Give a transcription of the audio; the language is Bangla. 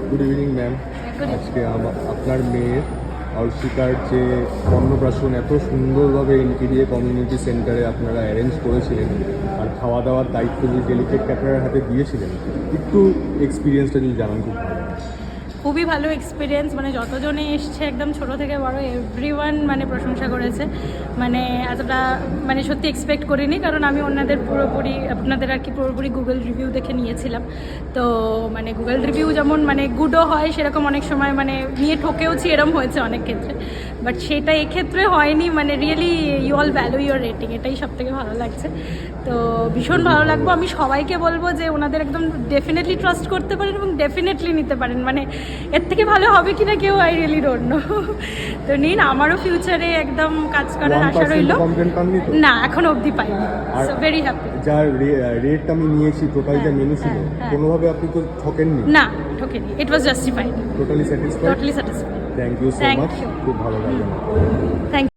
Good evening ma'am. আজকে আপনার মেয়ের অর্ষিকার যে অন্নপ্রাশন এত সুন্দরভাবে এনকেডিএ কমিউনিটি সেন্টারে আপনারা অ্যারেঞ্জ করেছিলেন, আর খাওয়া দাওয়ার দায়িত্ব যে ডেলিকেট ক্যাটারের হাতে দিয়েছিলেন, একটু এক্সপিরিয়েন্সটা যদি জানান খুব ভালো। খুবই ভালো এক্সপিরিয়েন্স, মানে যতজনে এসছে একদম ছোট থেকে বড় এভরিওয়ান মানে প্রশংসা করেছে। মানে এতটা মানে সত্যি এক্সপেক্ট করিনি, কারণ আমি আপনাদের আর কি পুরোপুরি গুগল রিভিউ দেখে নিয়েছিলাম। তো মানে গুগল রিভিউ যেমন মানে গুডও হয়, সেরকম অনেক সময় মানে নিয়ে ঠকেওছি, এরম হয়েছে অনেক ক্ষেত্রে। বাট সেটা এক্ষেত্রে হয়নি, মানে really you all value your rating, এটাই সব থেকে ভালো লাগছে। তো ভীষণ ভালো লাগবে। আমি সবাইকে বলবো যে ওনাদের একদম ডেফিনেটলি ট্রাস্ট করতে পারেন এবং ডেফিনেটলি নিতে পারেন। মানে এর থেকে ভালো হবে কিনা কেউ আই রিয়েলি ডোন্ট নো। তো নিন, আমারও ফিউচারে একদম কাজ করার আশা রইল। না, এখন অবধি পাইনি, সো ভেরি হ্যাপি। যার রেট আমি নিয়েছি টোটাল যা মেনু ছিল, কোনোভাবে আপনি তো ঠকেননি? না, ঠকেনি, it was justified, totally satisfied. Totally satisfied. Thank you so much, খুব ভালো লাগলো। থ্যাংক